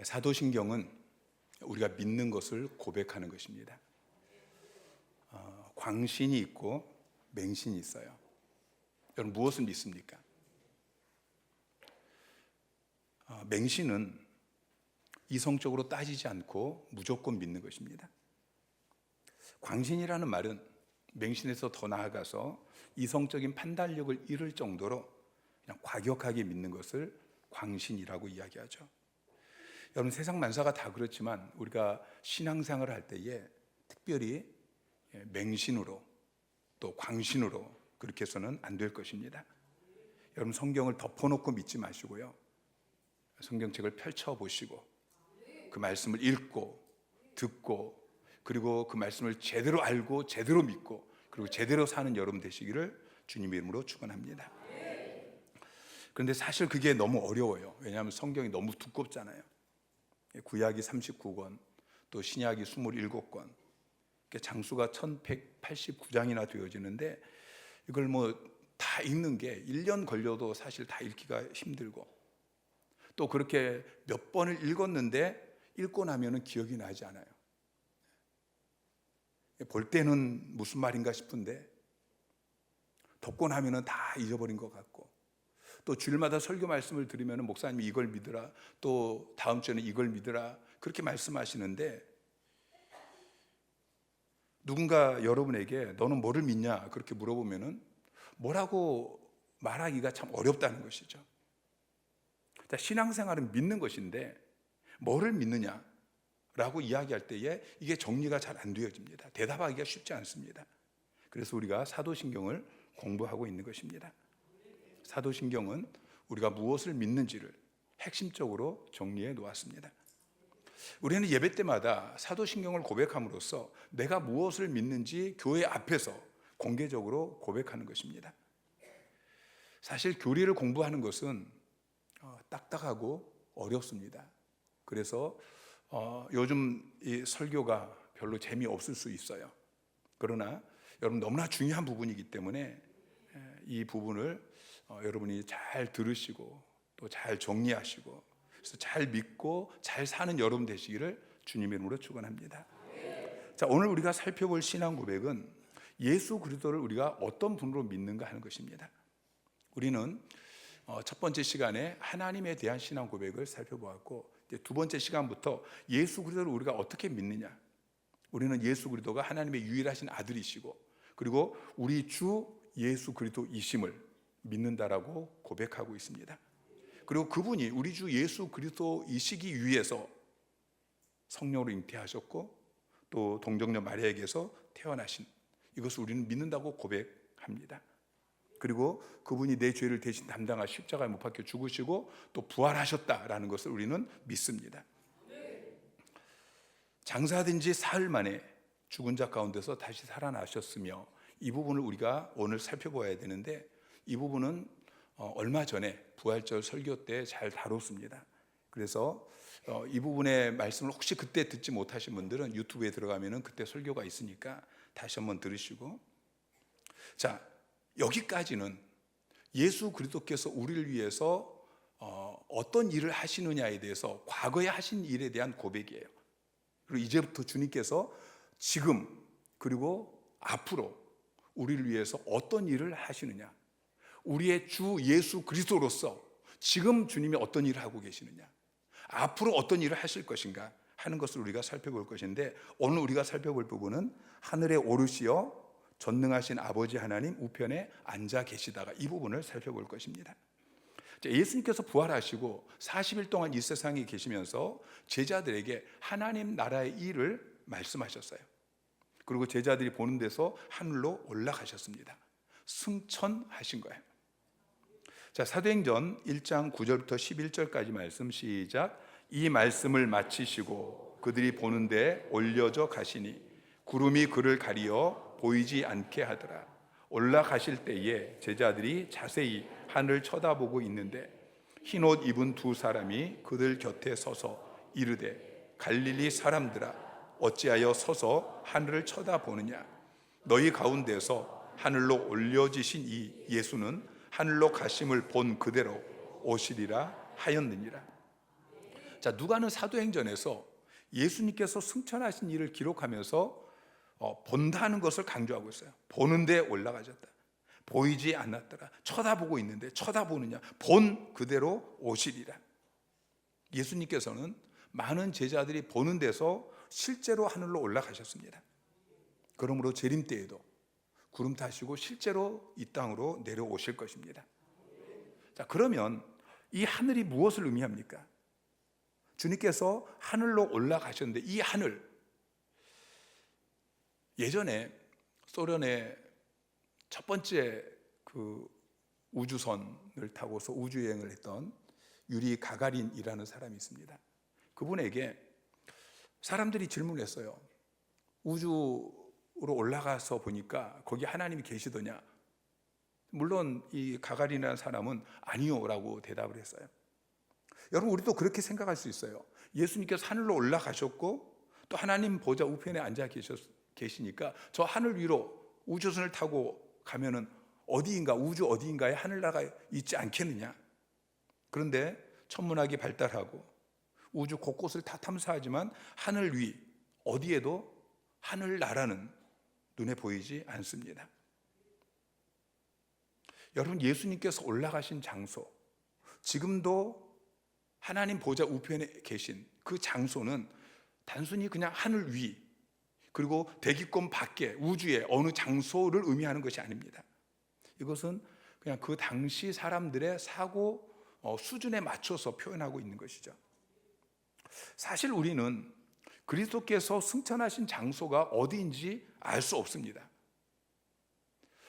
사도신경은 우리가 믿는 것을 고백하는 것입니다. 광신이 있고 맹신이 있어요. 여러분 무엇을 믿습니까? 맹신은 이성적으로 따지지 않고 무조건 믿는 것입니다. 광신이라는 말은 맹신에서 더 나아가서 이성적인 판단력을 잃을 정도로 그냥 과격하게 믿는 것을 광신이라고 이야기하죠. 여러분 세상 만사가 다 그렇지만 우리가 신앙생활을 할 때에 특별히 맹신으로 또 광신으로 그렇게 해서는 안 될 것입니다. 여러분 성경을 덮어놓고 믿지 마시고요, 성경책을 펼쳐보시고 그 말씀을 읽고 듣고 그리고 그 말씀을 제대로 알고 제대로 믿고 그리고 제대로 사는 여러분 되시기를 주님의 이름으로 축원합니다. 그런데 사실 그게 너무 어려워요. 왜냐하면 성경이 너무 두껍잖아요. 구약이 39권 또 신약이 27권, 장수가 1189장이나 되어지는데 이걸 다 읽는 게 1년 걸려도 사실 다 읽기가 힘들고, 또 그렇게 몇 번을 읽었는데 읽고 나면은 기억이 나지 않아요. 볼 때는 무슨 말인가 싶은데 덮고 나면은 다 잊어버린 것 같고, 또 주일마다 설교 말씀을 들으면 목사님이 이걸 믿으라, 또 다음 주에는 이걸 믿으라 그렇게 말씀하시는데, 누군가 여러분에게 너는 뭐를 믿냐 그렇게 물어보면은 뭐라고 말하기가 참 어렵다는 것이죠. 신앙생활은 믿는 것인데 뭐를 믿느냐라고 이야기할 때에 이게 정리가 잘 안 되어집니다. 대답하기가 쉽지 않습니다. 그래서 우리가 사도신경을 공부하고 있는 것입니다. 사도신경은 우리가 무엇을 믿는지를 핵심적으로 정리해 놓았습니다. 우리는 예배 때마다 사도신경을 고백함으로써 내가 무엇을 믿는지 교회 앞에서 공개적으로 고백하는 것입니다. 사실 교리를 공부하는 것은 딱딱하고 어렵습니다. 그래서 요즘 이 설교가 별로 재미없을 수 있어요. 그러나 여러분 너무나 중요한 부분이기 때문에 이 부분을 여러분이 잘 들으시고 또 잘 정리하시고 그래서 잘 믿고 잘 사는 여러분 되시기를 주님의 이름으로 축원합니다. 자, 오늘 우리가 살펴볼 신앙 고백은 예수 그리스도를 우리가 어떤 분으로 믿는가 하는 것입니다. 우리는 첫 번째 시간에 하나님에 대한 신앙 고백을 살펴보았고, 이제 두 번째 시간부터 예수 그리스도를 우리가 어떻게 믿느냐, 우리는 예수 그리스도가 하나님의 유일하신 아들이시고 그리고 우리 주 예수 그리스도이심을 믿는다라고 고백하고 있습니다. 그리고 그분이 우리 주 예수 그리스도이시기 위해서 성령으로 잉태하셨고 또 동정녀 마리아에게서 태어나신 이것을 우리는 믿는다고 고백합니다. 그리고 그분이 내 죄를 대신 담당하 십자가에 못 박혀 죽으시고 또 부활하셨다라는 것을 우리는 믿습니다. 장사된 지 사흘 만에 죽은 자 가운데서 다시 살아나셨으며, 이 부분을 우리가 오늘 살펴봐야 되는데 이 부분은 얼마 전에 부활절 설교 때 잘 다뤘습니다. 그래서 이 부분의 말씀을 혹시 그때 듣지 못하신 분들은 유튜브에 들어가면 그때 설교가 있으니까 다시 한번 들으시고, 자, 여기까지는 예수 그리스도께서 우리를 위해서 어떤 일을 하시느냐에 대해서 과거에 하신 일에 대한 고백이에요. 그리고 이제부터 주님께서 지금 그리고 앞으로 우리를 위해서 어떤 일을 하시느냐, 우리의 주 예수 그리스도로서 지금 주님이 어떤 일을 하고 계시느냐, 앞으로 어떤 일을 하실 것인가 하는 것을 우리가 살펴볼 것인데, 오늘 우리가 살펴볼 부분은 하늘에 오르시어 전능하신 아버지 하나님 우편에 앉아 계시다가 이 부분을 살펴볼 것입니다. 예수님께서 부활하시고 40일 동안 이 세상에 계시면서 제자들에게 하나님 나라의 일을 말씀하셨어요. 그리고 제자들이 보는 데서 하늘로 올라가셨습니다. 승천하신 거예요. 자, 사도행전 1장 9절부터 11절까지 말씀 시작. 이 말씀을 마치시고 그들이 보는데 올려져 가시니 구름이 그를 가리어 보이지 않게 하더라. 올라가실 때에 제자들이 자세히 하늘 쳐다보고 있는데 흰옷 입은 두 사람이 그들 곁에 서서 이르되 갈릴리 사람들아 어찌하여 서서 하늘을 쳐다보느냐. 너희 가운데서 하늘로 올려지신 이 예수는 하늘로 가심을 본 그대로 오시리라 하였느니라. 자, 누가는 사도행전에서 예수님께서 승천하신 일을 기록하면서 본다는 것을 강조하고 있어요. 보는데 올라가셨다. 보이지 않았더라. 쳐다보고 있는데 쳐다보느냐. 본 그대로 오시리라. 예수님께서는 많은 제자들이 보는 데서 실제로 하늘로 올라가셨습니다. 그러므로 재림 때에도 구름 타시고 실제로 이 땅으로 내려오실 것입니다. 자, 그러면 이 하늘이 무엇을 의미합니까? 주님께서 하늘로 올라가셨는데 이 하늘, 예전에 소련의 첫 번째 그 우주선을 타고서 우주여행을 했던 유리 가가린이라는 사람이 있습니다. 그분에게 사람들이 질문했어요. 우주로 올라가서 보니까 거기 하나님이 계시더냐? 물론 이 가가린이라는 사람은 아니요라고 대답을 했어요. 여러분, 우리도 그렇게 생각할 수 있어요. 예수님께서 하늘로 올라가셨고 또 하나님 보좌 우편에 앉아 계시니까 저 하늘 위로 우주선을 타고 가면은 어디인가, 우주 어디인가에 하늘나라가 있지 않겠느냐. 그런데 천문학이 발달하고 우주 곳곳을 다 탐사하지만 하늘 위 어디에도 하늘나라는 눈에 보이지 않습니다. 여러분, 예수님께서 올라가신 장소, 지금도 하나님 보좌 우편에 계신 그 장소는 단순히 그냥 하늘 위, 그리고 대기권 밖에 우주의 어느 장소를 의미하는 것이 아닙니다. 이것은 그냥 그 당시 사람들의 사고 수준에 맞춰서 표현하고 있는 것이죠. 사실 우리는 그리스도께서 승천하신 장소가 어디인지 알 수 없습니다.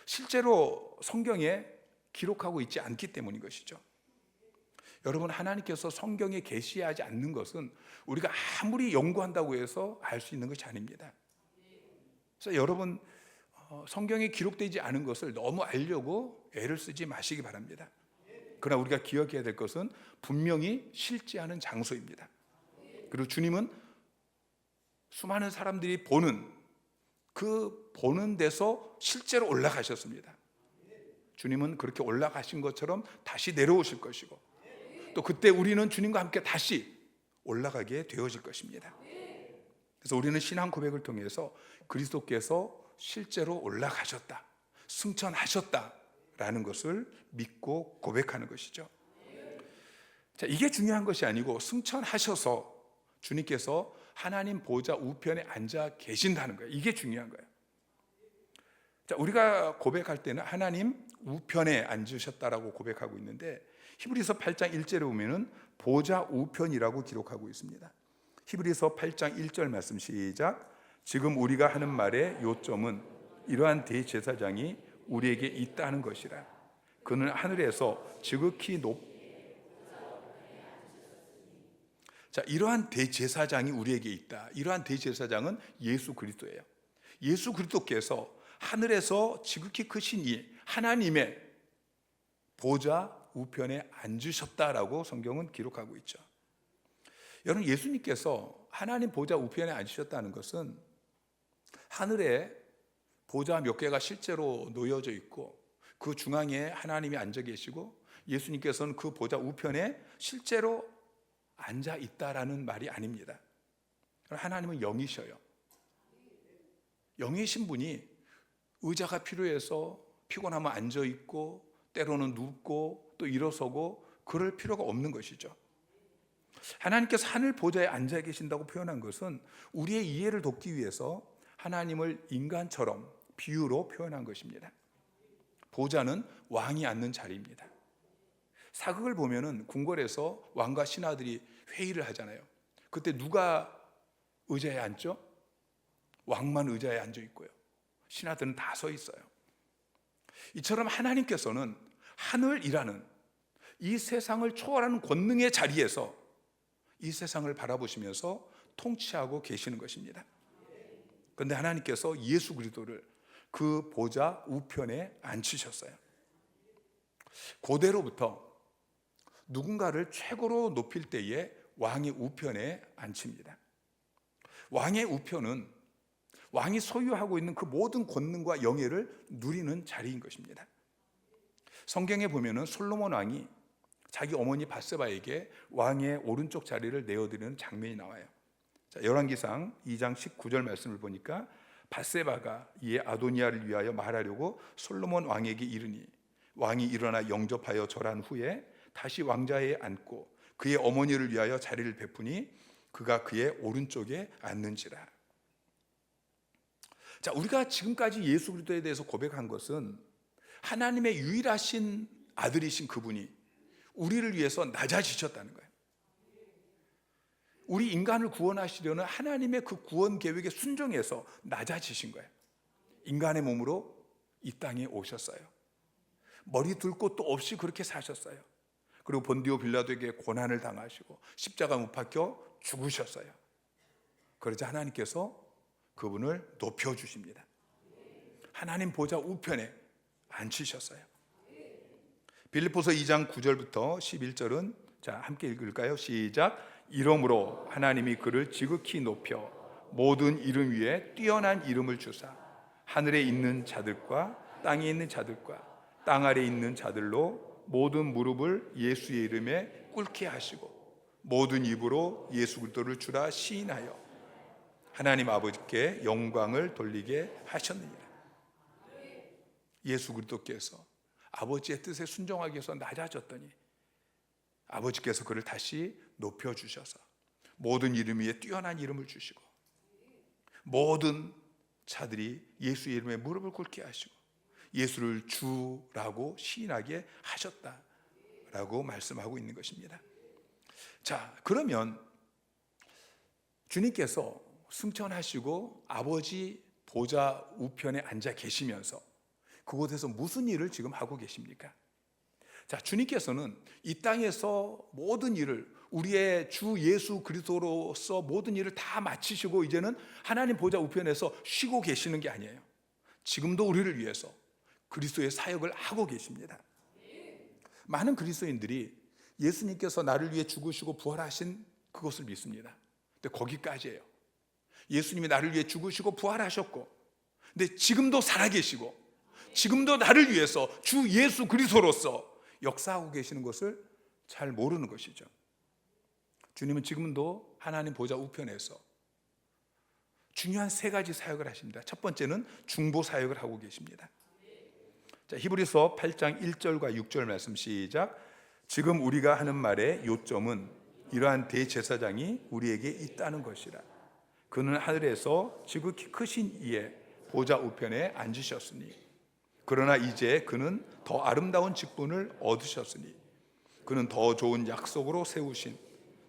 실제로 성경에 기록하고 있지 않기 때문인 것이죠. 여러분, 하나님께서 성경에 계시하지 않는 것은 우리가 아무리 연구한다고 해서 알 수 있는 것이 아닙니다. 그래서 여러분, 성경에 기록되지 않은 것을 너무 알려고 애를 쓰지 마시기 바랍니다. 그러나 우리가 기억해야 될 것은 분명히 실제하는 장소입니다. 그리고 주님은 수많은 사람들이 보는 데서 실제로 올라가셨습니다. 주님은 그렇게 올라가신 것처럼 다시 내려오실 것이고 또 그때 우리는 주님과 함께 다시 올라가게 되어질 것입니다. 그래서 우리는 신앙 고백을 통해서 그리스도께서 실제로 올라가셨다, 승천하셨다라는 것을 믿고 고백하는 것이죠. 자, 이게 중요한 것이 아니고 승천하셔서 주님께서 하나님 보좌 우편에 앉아 계신다는 거예요. 이게 중요한 거예요. 자, 우리가 고백할 때는 하나님 우편에 앉으셨다라고 고백하고 있는데 히브리서 8장 1절에 보면은 보좌 우편이라고 기록하고 있습니다. 히브리서 8장 1절 말씀 시작. 지금 우리가 하는 말의 요점은 이러한 대제사장이 우리에게 있다는 것이라. 그는 하늘에서 지극히 자, 이러한 대제사장이 우리에게 있다. 이러한 대제사장은 예수 그리스도예요. 예수 그리스도께서 하늘에서 지극히 크신 이 하나님의 보좌 우편에 앉으셨다라고 성경은 기록하고 있죠. 여러분, 예수님께서 하나님 보좌 우편에 앉으셨다는 것은 하늘에 보좌 몇 개가 실제로 놓여져 있고 그 중앙에 하나님이 앉아 계시고 예수님께서는 그 보좌 우편에 실제로 앉아 있다라는 말이 아닙니다. 하나님은 영이셔요. 영이신 분이 의자가 필요해서 피곤하면 앉아 있고 때로는 눕고 또 일어서고 그럴 필요가 없는 것이죠. 하나님께서 하늘 보좌에 앉아 계신다고 표현한 것은 우리의 이해를 돕기 위해서 하나님을 인간처럼 비유로 표현한 것입니다. 보좌는 왕이 앉는 자리입니다. 사극을 보면은 궁궐에서 왕과 신하들이 회의를 하잖아요. 그때 누가 의자에 앉죠? 왕만 의자에 앉아 있고요. 신하들은 다 서 있어요. 이처럼 하나님께서는 하늘이라는 이 세상을 초월하는 권능의 자리에서 이 세상을 바라보시면서 통치하고 계시는 것입니다. 그런데 하나님께서 예수 그리스도를 그 보좌 우편에 앉히셨어요. 고대로부터 누군가를 최고로 높일 때에 왕의 우편에 앉힙니다. 왕의 우편은 왕이 소유하고 있는 그 모든 권능과 영예를 누리는 자리인 것입니다. 성경에 보면은 솔로몬 왕이 자기 어머니 밧세바에게 왕의 오른쪽 자리를 내어드리는 장면이 나와요. 자, 열왕기상 2장 19절 말씀을 보니까 밧세바가 이에 아도니아를 위하여 말하려고 솔로몬 왕에게 이르니 왕이 일어나 영접하여 절한 후에 다시 왕좌에 앉고 그의 어머니를 위하여 자리를 베푸니 그가 그의 오른쪽에 앉는지라. 자, 우리가 지금까지 예수 그리스도에 대해서 고백한 것은 하나님의 유일하신 아들이신 그분이 우리를 위해서 낮아지셨다는 거예요. 우리 인간을 구원하시려는 하나님의 그 구원 계획에 순종해서 낮아지신 거예요. 인간의 몸으로 이 땅에 오셨어요. 머리 둘 곳도 없이 그렇게 사셨어요. 그리고 본디오 빌라도에게 고난을 당하시고 십자가 못 박혀 죽으셨어요. 그러자 하나님께서 그분을 높여주십니다. 하나님 보좌 우편에 앉히셨어요. 빌립보서 2장 9절부터 11절은 자, 함께 읽을까요? 시작. 이러므로 하나님이 그를 지극히 높여 모든 이름 위에 뛰어난 이름을 주사 하늘에 있는 자들과 땅에 있는 자들과 땅 아래에 있는 자들로 모든 무릎을 예수의 이름에 꿇게 하시고 모든 입으로 예수 그리스도를 주라 시인하여 하나님 아버지께 영광을 돌리게 하셨느니라. 예수 그리스도께서 아버지의 뜻에 순종하기 위해서 낮아졌더니 아버지께서 그를 다시 높여주셔서 모든 이름 위에 뛰어난 이름을 주시고 모든 자들이 예수의 이름에 무릎을 꿇게 하시고 예수를 주라고 시인하게 하셨다라고 말씀하고 있는 것입니다. 자, 그러면 주님께서 승천하시고 아버지 보좌 우편에 앉아 계시면서 그곳에서 무슨 일을 지금 하고 계십니까? 자, 주님께서는 이 땅에서 모든 일을 우리의 주 예수 그리스도로서 모든 일을 다 마치시고 이제는 하나님 보좌 우편에서 쉬고 계시는 게 아니에요. 지금도 우리를 위해서 그리스도의 사역을 하고 계십니다. 많은 그리스도인들이 예수님께서 나를 위해 죽으시고 부활하신 그것을 믿습니다. 근데 거기까지예요. 예수님이 나를 위해 죽으시고 부활하셨고 근데 지금도 살아계시고 지금도 나를 위해서 주 예수 그리스도로서 역사하고 계시는 것을 잘 모르는 것이죠. 주님은 지금도 하나님 보좌 우편에서 중요한 세 가지 사역을 하십니다. 첫 번째는 중보 사역을 하고 계십니다. 자, 히브리서 8장 1절과 6절 말씀 시작. 지금 우리가 하는 말의 요점은 이러한 대제사장이 우리에게 있다는 것이라. 그는 하늘에서 지극히 크신 이의 보좌 우편에 앉으셨으니 그러나 이제 그는 더 아름다운 직분을 얻으셨으니 그는 더 좋은 약속으로 세우신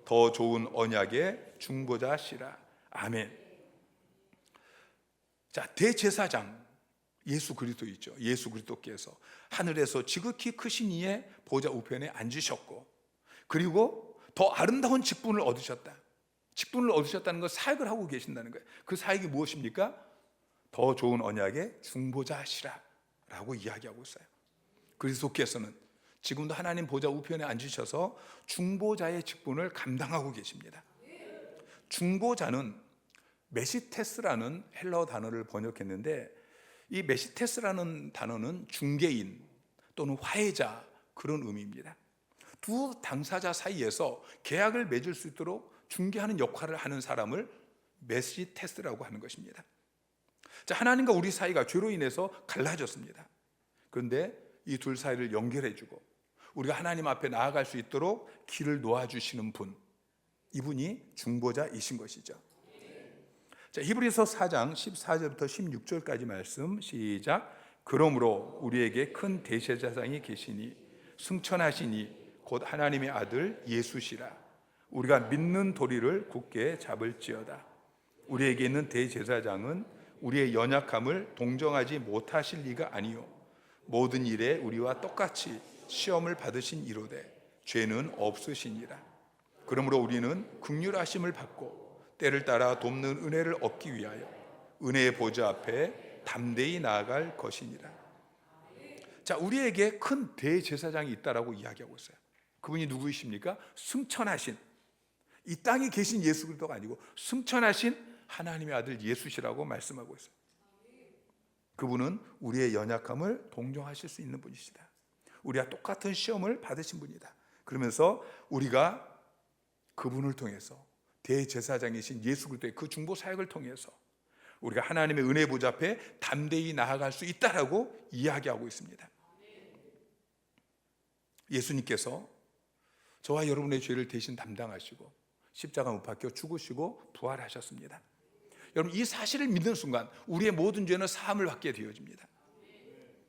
더 좋은 언약의 중보자시라. 아멘. 자, 대제사장 예수 그리스도 있죠. 예수 그리스도께서 하늘에서 지극히 크신 이의 보좌 우편에 앉으셨고 그리고 더 아름다운 직분을 얻으셨다. 직분을 얻으셨다는 건 사역을 하고 계신다는 거예요. 그 사역이 무엇입니까? 더 좋은 언약의 중보자시라 라고 이야기하고 있어요. 그리스도께서는 지금도 하나님 보좌 우편에 앉으셔서 중보자의 직분을 감당하고 계십니다. 중보자는 메시테스라는 헬라어 단어를 번역했는데 이 메시테스라는 단어는 중개인 또는 화해자 그런 의미입니다. 두 당사자 사이에서 계약을 맺을 수 있도록 중개하는 역할을 하는 사람을 메시테스라고 하는 것입니다. 자, 하나님과 우리 사이가 죄로 인해서 갈라졌습니다. 그런데 이 둘 사이를 연결해주고 우리가 하나님 앞에 나아갈 수 있도록 길을 놓아주시는 분, 이분이 중보자이신 것이죠. 자, 히브리서 4장 14절부터 16절까지 말씀 시작. 그러므로 우리에게 큰 대제사장이 계시니 승천하시니 곧 하나님의 아들 예수시라. 우리가 믿는 도리를 굳게 잡을지어다. 우리에게 있는 대제사장은 우리의 연약함을 동정하지 못하실 리가 아니요 모든 일에 우리와 똑같이 시험을 받으신 이로되 죄는 없으시니라. 그러므로 우리는 긍휼하심을 받고 때를 따라 돕는 은혜를 얻기 위하여 은혜의 보좌 앞에 담대히 나아갈 것이니라. 자, 우리에게 큰 대제사장이 있다라고 이야기하고 있어요. 그분이 누구이십니까? 승천하신, 이 땅에 계신 예수 그리스도가 아니고 승천하신 하나님의 아들 예수시라고 말씀하고 있어요. 그분은 우리의 연약함을 동정하실 수 있는 분이시다. 우리와 똑같은 시험을 받으신 분이다. 그러면서 우리가 그분을 통해서 대제사장이신 예수 그리스도의 그 중보 사역을 통해서 우리가 하나님의 은혜 보좌 앞에 담대히 나아갈 수 있다라고 이야기하고 있습니다. 예수님께서 저와 여러분의 죄를 대신 담당하시고 십자가 못 박혀 죽으시고 부활하셨습니다. 여러분, 이 사실을 믿는 순간 우리의 모든 죄는 사함을 받게 되어집니다.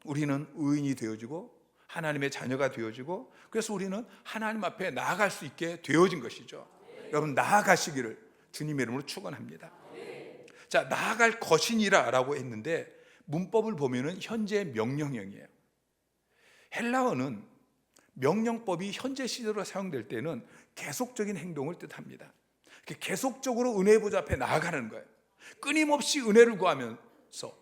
우리는 의인이 되어지고 하나님의 자녀가 되어지고, 그래서 우리는 하나님 앞에 나아갈 수 있게 되어진 것이죠. 여러분, 나아가시기를 주님의 이름으로 축원합니다. 자, 나아갈 것이니라 라고 했는데 문법을 보면은 현재 명령형이에요. 헬라어는 명령법이 현재 시제로 사용될 때는 계속적인 행동을 뜻합니다. 계속적으로 은혜의 보좌 앞에 나아가는 거예요. 끊임없이 은혜를 구하면서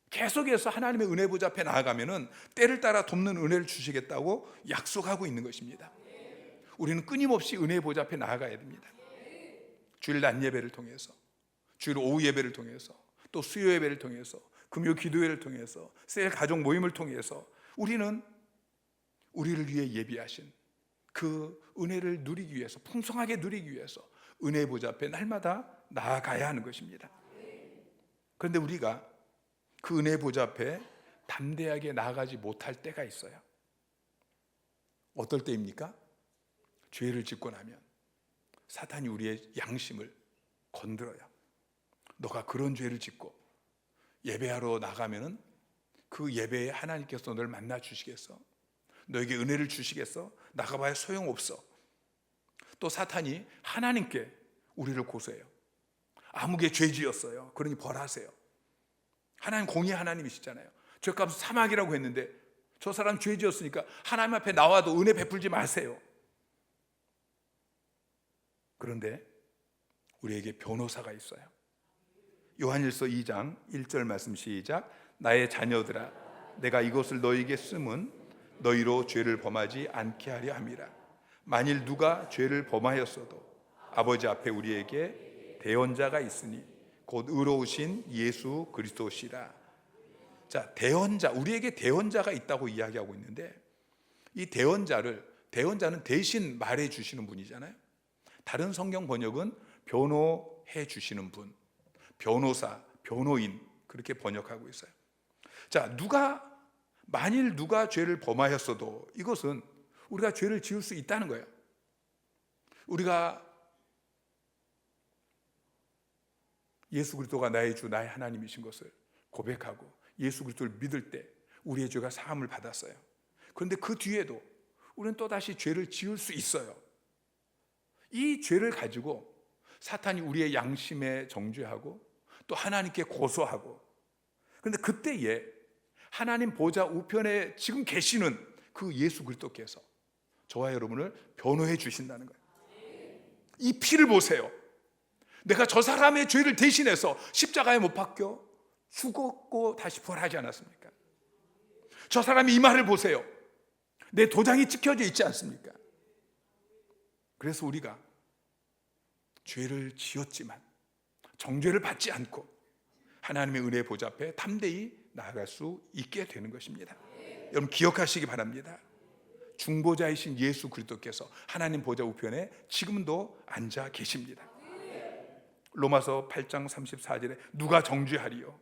계속해서 하나님의 은혜 보좌 앞에 나아가면은 때를 따라 돕는 은혜를 주시겠다고 약속하고 있는 것입니다. 우리는 끊임없이 은혜의 보좌 앞에 나아가야 됩니다. 주일 낮 예배를 통해서, 주일 오후 예배를 통해서, 또 수요 예배를 통해서, 금요 기도회를 통해서, 셀 가족 모임을 통해서 우리는 우리를 위해 예비하신 그 은혜를 누리기 위해서, 풍성하게 누리기 위해서 은혜의 보좌 앞에 날마다 나아가야 하는 것입니다. 그런데 우리가 그 은혜의 보좌 앞에 담대하게 나아가지 못할 때가 있어요. 어떨 때입니까? 죄를 짓고 나면 사탄이 우리의 양심을 건드려요. 너가 그런 죄를 짓고 예배하러 나가면은 그 예배에 하나님께서 너를 만나 주시겠어? 너에게 은혜를 주시겠어? 나가봐야 소용없어. 또 사탄이 하나님께 우리를 고소해요. 아무개 죄 지었어요. 그러니 벌하세요. 하나님 공의 하나님이시잖아요. 죄값은 사막이라고 했는데 저 사람 죄 지었으니까 하나님 앞에 나와도 은혜 베풀지 마세요. 그런데 우리에게 변호사가 있어요. 요한일서 2장 1절 말씀 시작. 나의 자녀들아, 내가 이것을 너희에게 쓰면 너희로 죄를 범하지 않게 하려 함이라. 만일 누가 죄를 범하였어도 아버지 앞에 우리에게 대언자가 있으니 곧 의로우신 예수 그리스도시라. 자, 대언자, 우리에게 대언자가 있다고 이야기하고 있는데 이 대언자는 대신 말해 주시는 분이잖아요. 다른 성경 번역은 변호해 주시는 분, 변호사, 변호인 그렇게 번역하고 있어요. 자, 만일 누가 죄를 범하였어도 이것은 우리가 죄를 지을 수 있다는 거예요. 우리가 예수 그리스도가 나의 주, 나의 하나님이신 것을 고백하고 예수 그리스도를 믿을 때 우리의 죄가 사함을 받았어요. 그런데 그 뒤에도 우리는 또다시 죄를 지을 수 있어요. 이 죄를 가지고 사탄이 우리의 양심에 정죄하고 또 하나님께 고소하고, 그런데 그때에 하나님 보좌 우편에 지금 계시는 그 예수 그리스도께서 저와 여러분을 변호해 주신다는 거예요. 이 피를 보세요. 내가 저 사람의 죄를 대신해서 십자가에 못 박혀 죽었고 다시 부활하지 않았습니까? 저 사람이 이 말을 보세요. 내 도장이 찍혀져 있지 않습니까? 그래서 우리가 죄를 지었지만 정죄를 받지 않고 하나님의 은혜 보좌 앞에 담대히 나아갈 수 있게 되는 것입니다. 여러분, 기억하시기 바랍니다. 중보자이신 예수 그리스도께서 하나님 보좌 우편에 지금도 앉아 계십니다. 로마서 8장 34절에 누가 정죄하리요?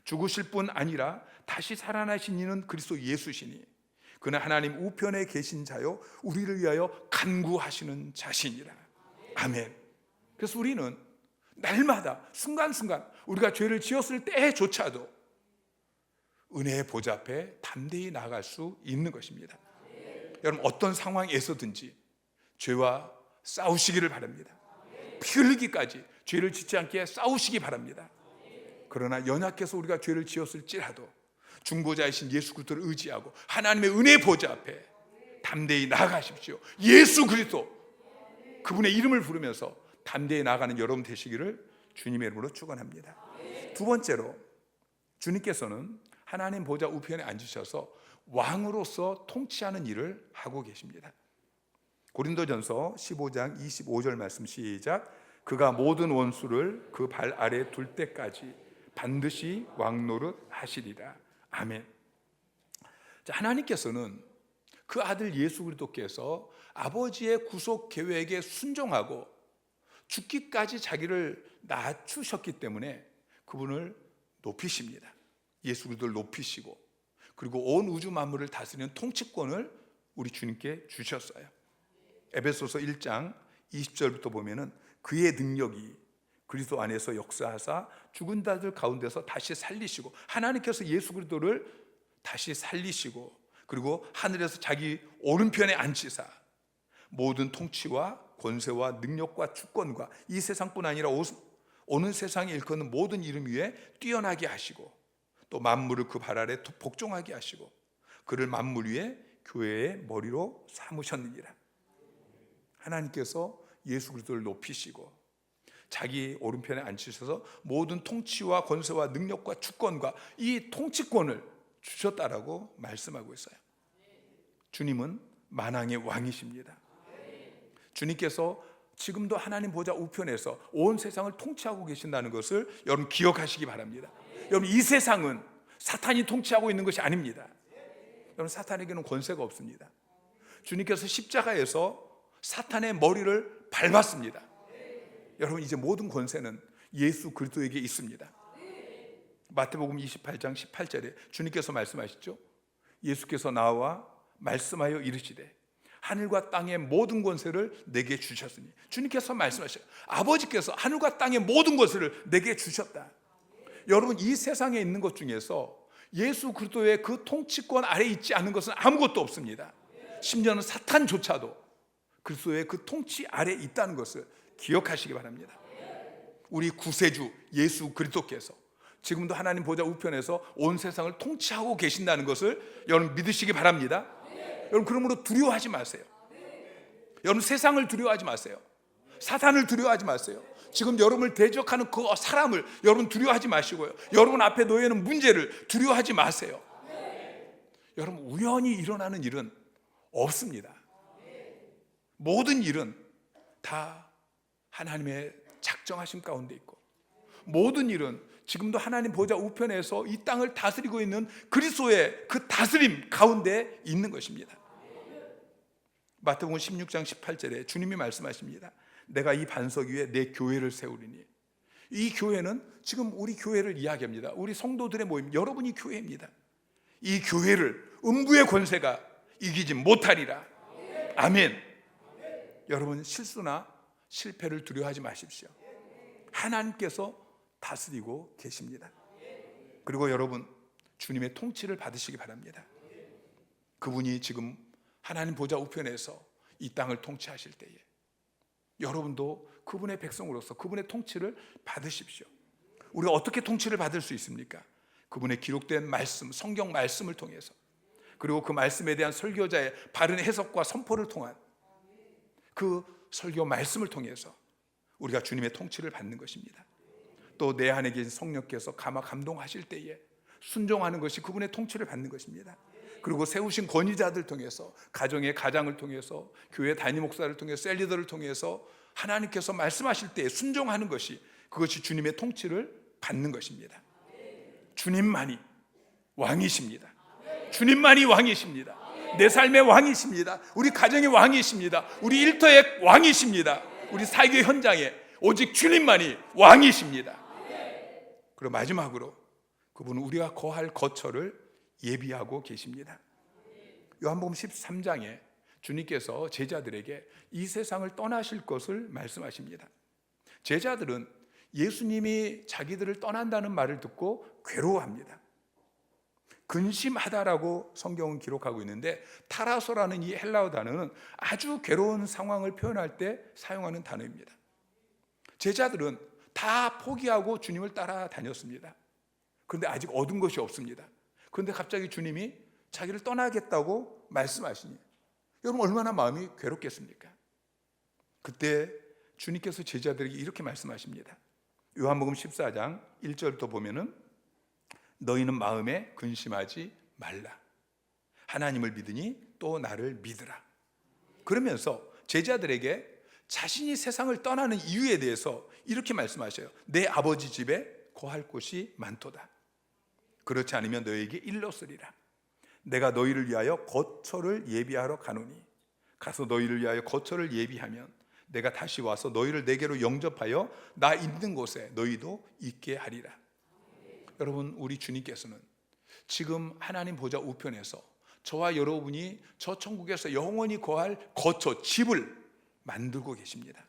죽으실 뿐 아니라 다시 살아나신 이는 그리스도 예수시니 그는 하나님 우편에 계신 자요 우리를 위하여 간구하시는 자신이라. 아멘. 그래서 우리는 날마다 순간순간 우리가 죄를 지었을 때조차도 은혜의 보좌 앞에 담대히 나아갈 수 있는 것입니다. 여러분, 어떤 상황에서든지 죄와 싸우시기를 바랍니다. 피 흘리기까지 죄를 짓지 않게 싸우시기 바랍니다. 그러나 연약해서 우리가 죄를 지었을지라도 중보자이신 예수 그리스도를 의지하고 하나님의 은혜 보좌 앞에 담대히 나아가십시오. 예수 그리스도, 그분의 이름을 부르면서 담대히 나아가는 여러분 되시기를 주님의 이름으로 축원합니다. 두 번째로, 주님께서는 하나님 보좌 우편에 앉으셔서 왕으로서 통치하는 일을 하고 계십니다. 고린도전서 15장 25절 말씀 시작. 그가 모든 원수를 그 발 아래 둘 때까지 반드시 왕노릇 하시리라. 아멘. 자, 하나님께서는 그 아들 예수 그리스도께서 아버지의 구속 계획에 순종하고 죽기까지 자기를 낮추셨기 때문에 그분을 높이십니다. 예수 그리스도를 높이시고, 그리고 온 우주 만물을 다스리는 통치권을 우리 주님께 주셨어요. 에베소서 1장 20절부터 보면은 그의 능력이 그리스도 안에서 역사하사 죽은 자들 가운데서 다시 살리시고, 하나님께서 예수 그리스도를 다시 살리시고, 그리고 하늘에서 자기 오른편에 앉히사 모든 통치와 권세와 능력과 주권과 이 세상뿐 아니라 오는 세상에 일컫는 모든 이름 위에 뛰어나게 하시고, 또 만물을 그 발 아래 복종하게 하시고, 그를 만물 위에 교회의 머리로 삼으셨느니라. 하나님께서 예수 그리스도를 높이시고 자기 오른편에 앉히셔서 모든 통치와 권세와 능력과 주권과 이 통치권을 주셨다라고 말씀하고 있어요. 주님은 만왕의 왕이십니다. 주님께서 지금도 하나님 보좌 우편에서 온 세상을 통치하고 계신다는 것을 여러분 기억하시기 바랍니다. 여러분, 이 세상은 사탄이 통치하고 있는 것이 아닙니다. 여러분, 사탄에게는 권세가 없습니다. 주님께서 십자가에서 사탄의 머리를 밟았습니다. 여러분, 이제 모든 권세는 예수 그리스도에게 있습니다. 마태복음 28장 18절에 주님께서 말씀하시죠. 예수께서 나와 말씀하여 이르시되 하늘과 땅의 모든 권세를 내게 주셨으니, 주님께서 말씀하셔요. 아버지께서 하늘과 땅의 모든 권세를 내게 주셨다. 여러분, 이 세상에 있는 것 중에서 예수 그리스도의 그 통치권 아래 있지 않은 것은 아무것도 없습니다. 심지어는 사탄조차도 그리스도의 그 통치 아래 있다는 것을 기억하시기 바랍니다. 우리 구세주 예수 그리스도께서 지금도 하나님 보좌 우편에서 온 세상을 통치하고 계신다는 것을 여러분 믿으시기 바랍니다. 여러분, 그러므로 두려워하지 마세요. 여러분, 세상을 두려워하지 마세요. 사탄을 두려워하지 마세요. 지금 여러분을 대적하는 그 사람을 여러분 두려워하지 마시고요. 여러분 앞에 놓여 있는 문제를 두려워하지 마세요. 여러분, 우연히 일어나는 일은 없습니다. 모든 일은 다 하나님의 작정하심 가운데 있고, 모든 일은 지금도 하나님 보좌 우편에서 이 땅을 다스리고 있는 그리스도의 그 다스림 가운데 있는 것입니다. 마태복음 16장 18절에 주님이 말씀하십니다. 내가 이 반석 위에 내 교회를 세우리니. 이 교회는 지금 우리 교회를 이야기합니다. 우리 성도들의 모임, 여러분이 교회입니다. 이 교회를 음부의 권세가 이기지 못하리라. 아멘. 여러분, 실수나 실패를 두려워하지 마십시오. 하나님께서 다스리고 계십니다. 그리고 여러분, 주님의 통치를 받으시기 바랍니다. 그분이 지금 하나님 보좌 우편에서 이 땅을 통치하실 때에 여러분도 그분의 백성으로서 그분의 통치를 받으십시오. 우리가 어떻게 통치를 받을 수 있습니까? 그분의 기록된 말씀, 성경 말씀을 통해서, 그리고 그 말씀에 대한 설교자의 바른 해석과 선포를 통한 그 설교 말씀을 통해서 우리가 주님의 통치를 받는 것입니다. 또 내 안에 계신 성령께서 감동하실 때에 순종하는 것이 그분의 통치를 받는 것입니다. 그리고 세우신 권위자들 통해서, 가정의 가장을 통해서, 교회 담임 목사를 통해서, 셀리더를 통해서 하나님께서 말씀하실 때에 순종하는 것이, 그것이 주님의 통치를 받는 것입니다. 주님만이 왕이십니다. 주님만이 왕이십니다. 내 삶의 왕이십니다. 우리 가정의 왕이십니다. 우리 일터의 왕이십니다. 우리 사회 현장에 오직 주님만이 왕이십니다. 그리고 마지막으로 그분은 우리가 거할 거처를 예비하고 계십니다. 요한복음 13장에 주님께서 제자들에게 이 세상을 떠나실 것을 말씀하십니다. 제자들은 예수님이 자기들을 떠난다는 말을 듣고 괴로워합니다. 근심하다라고 성경은 기록하고 있는데, 타라소라는 이 헬라어 단어는 아주 괴로운 상황을 표현할 때 사용하는 단어입니다. 제자들은 다 포기하고 주님을 따라다녔습니다. 그런데 아직 얻은 것이 없습니다. 그런데 갑자기 주님이 자기를 떠나겠다고 말씀하시니 여러분, 얼마나 마음이 괴롭겠습니까? 그때 주님께서 제자들에게 이렇게 말씀하십니다. 요한복음 14장 1절부터 보면은 너희는 마음에 근심하지 말라. 하나님을 믿으니 또 나를 믿으라. 그러면서 제자들에게 자신이 세상을 떠나는 이유에 대해서 이렇게 말씀하셔요. 내 아버지 집에 거할 곳이 많도다. 그렇지 않으면 너희에게 일렀으리라. 내가 너희를 위하여 거처를 예비하러 가노니 가서 너희를 위하여 거처를 예비하면 내가 다시 와서 너희를 내게로 영접하여 나 있는 곳에 너희도 있게 하리라. 여러분, 우리 주님께서는 지금 하나님 보좌 우편에서 저와 여러분이 저 천국에서 영원히 거할 거처, 집을 만들고 계십니다.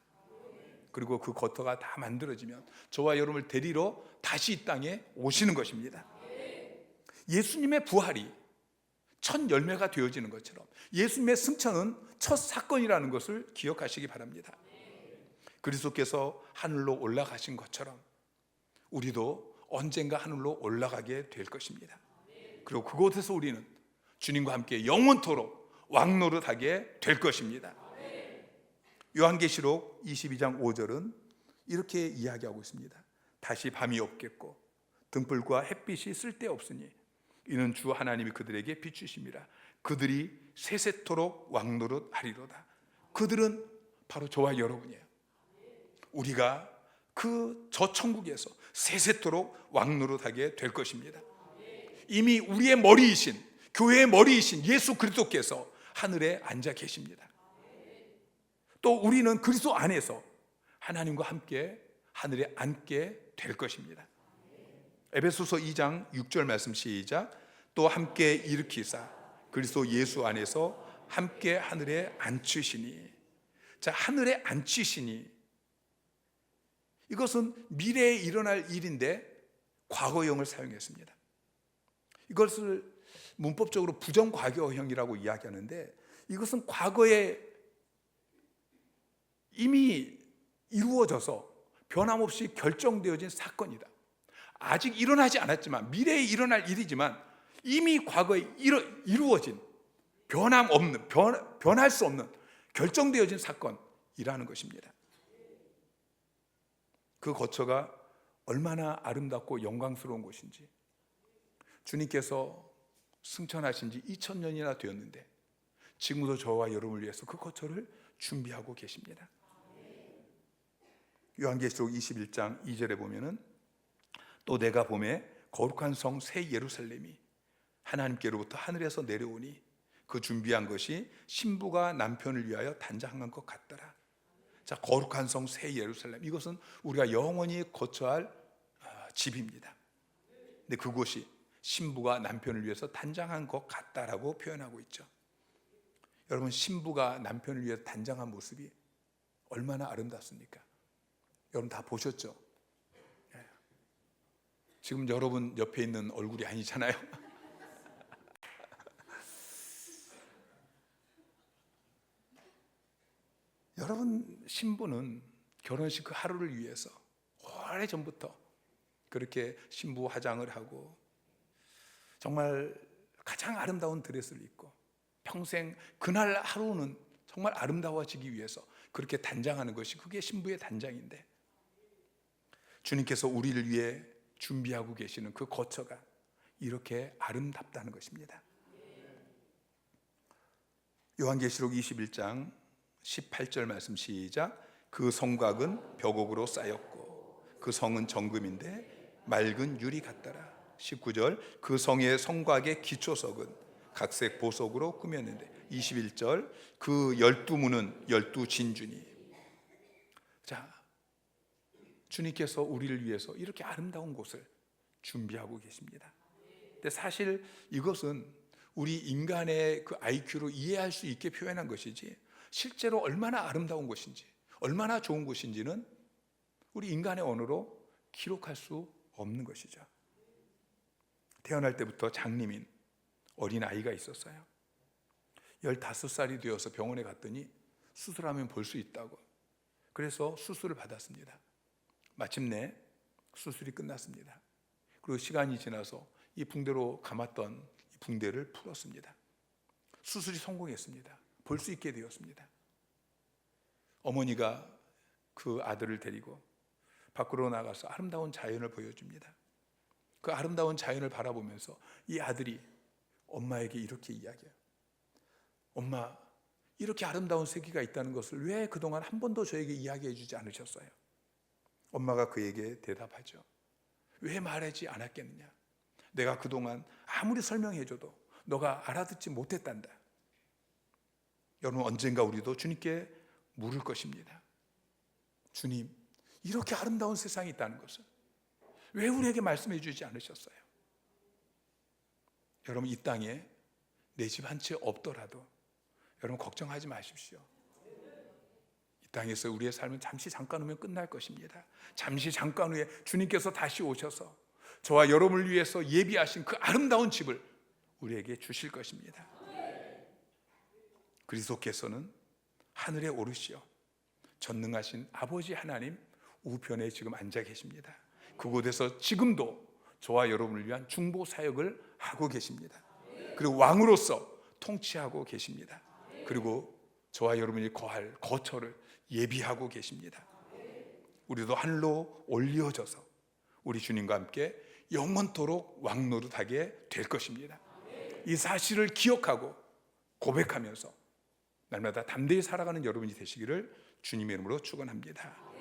그리고 그 거처가 다 만들어지면 저와 여러분을 데리러 다시 이 땅에 오시는 것입니다. 예수님의 부활이 첫 열매가 되어지는 것처럼 예수님의 승천은 첫 사건이라는 것을 기억하시기 바랍니다. 그리스도께서 하늘로 올라가신 것처럼 우리도 언젠가 하늘로 올라가게 될 것입니다. 그리고 그곳에서 우리는 주님과 함께 영원토록 왕노릇하게 될 것입니다. 요한계시록 22장 5절은 이렇게 이야기하고 있습니다. 다시 밤이 없겠고 등불과 햇빛이 쓸데없으니 이는 주 하나님이 그들에게 비추심이라. 그들이 세세토록 왕노릇하리로다. 그들은 바로 저와 여러분이에요. 우리가 그 저 천국에서 세세토록 왕노릇하게 될 것입니다. 이미 우리의 머리이신, 교회의 머리이신 예수 그리스도께서 하늘에 앉아 계십니다. 또 우리는 그리스도 안에서 하나님과 함께 하늘에 앉게 될 것입니다. 에베소서 2장 6절 말씀 시작. 또 함께 일으키사 그리스도 예수 안에서 함께 하늘에 앉히시니. 자, 하늘에 앉히시니, 이것은 미래에 일어날 일인데 과거형을 사용했습니다. 이것을 문법적으로 부정과거형이라고 이야기하는데, 이것은 과거에 이미 이루어져서 변함없이 결정되어진 사건이다. 아직 일어나지 않았지만, 미래에 일어날 일이지만 이미 과거에 이루어진 변할 수 없는 결정되어진 사건이라는 것입니다. 그 거처가 얼마나 아름답고 영광스러운 곳인지, 주님께서 승천하신 지 2000년이나 되었는데 지금도 저와 여러분을 위해서 그 거처를 준비하고 계십니다. 요한계시록 21장 2절에 보면은 또 내가 보매 거룩한 성 새 예루살렘이 하나님께로부터 하늘에서 내려오니 그 준비한 것이 신부가 남편을 위하여 단장한 것 같더라. 자, 거룩한 성 새 예루살렘, 이것은 우리가 영원히 거처할 집입니다. 근데 그곳이 신부가 남편을 위해서 단장한 것 같다라고 표현하고 있죠. 여러분, 신부가 남편을 위해서 단장한 모습이 얼마나 아름답습니까? 여러분 다 보셨죠? 지금 여러분 옆에 있는 얼굴이 아니잖아요. 여러분 신부는 결혼식 그 하루를 위해서 오래전부터 그렇게 신부 화장을 하고 정말 가장 아름다운 드레스를 입고 평생 그날 하루는 정말 아름다워지기 위해서 그렇게 단장하는 것이, 그게 신부의 단장인데, 주님께서 우리를 위해 준비하고 계시는 그 거처가 이렇게 아름답다는 것입니다. 요한계시록 21장 18절 말씀 시작. 그 성곽은 벽옥으로 쌓였고 그 성은 정금인데 맑은 유리 같더라. 19절 그 성의 성곽의 기초석은 각색 보석으로 꾸몄는데. 21절 그 12문은 12진주니. 자, 주님께서 우리를 위해서 이렇게 아름다운 곳을 준비하고 계십니다. 근데 사실 이것은 우리 인간의 그 IQ로 이해할 수 있게 표현한 것이지, 실제로 얼마나 아름다운 곳인지, 얼마나 좋은 곳인지는 우리 인간의 언어로 기록할 수 없는 것이죠. 태어날 때부터 장님인 어린아이가 있었어요. 15살이 되어서 병원에 갔더니 수술하면 볼 수 있다고. 그래서 수술을 받았습니다. 마침내 수술이 끝났습니다. 그리고 시간이 지나서 이 붕대로 감았던 이 붕대를 풀었습니다. 수술이 성공했습니다. 볼 수 있게 되었습니다. 어머니가 그 아들을 데리고 밖으로 나가서 아름다운 자연을 보여줍니다. 그 아름다운 자연을 바라보면서 이 아들이 엄마에게 이렇게 이야기해요. 엄마, 이렇게 아름다운 세계가 있다는 것을 왜 그동안 한 번도 저에게 이야기해 주지 않으셨어요? 엄마가 그에게 대답하죠. 왜 말하지 않았겠느냐? 내가 그동안 아무리 설명해줘도 너가 알아듣지 못했단다. 여러분 언젠가 우리도 주님께 물을 것입니다. 주님, 이렇게 아름다운 세상이 있다는 것을 왜 우리에게 말씀해 주지 않으셨어요? 여러분 이 땅에 내 집 한 채 없더라도 여러분 걱정하지 마십시오. 이 땅에서 우리의 삶은 잠시 잠깐 후면 끝날 것입니다. 잠시 잠깐 후에 주님께서 다시 오셔서 저와 여러분을 위해서 예비하신 그 아름다운 집을 우리에게 주실 것입니다. 그리스도께서는 하늘에 오르시어 전능하신 아버지 하나님 우편에 지금 앉아 계십니다. 그곳에서 지금도 저와 여러분을 위한 중보 사역을 하고 계십니다. 그리고 왕으로서 통치하고 계십니다. 그리고 저와 여러분이 거할 거처를 예비하고 계십니다. 우리도 하늘로 올려져서 우리 주님과 함께 영원토록 왕노릇하게 될 것입니다. 이 사실을 기억하고 고백하면서 날마다 담대히 살아가는 여러분이 되시기를 주님의 이름으로 축원합니다.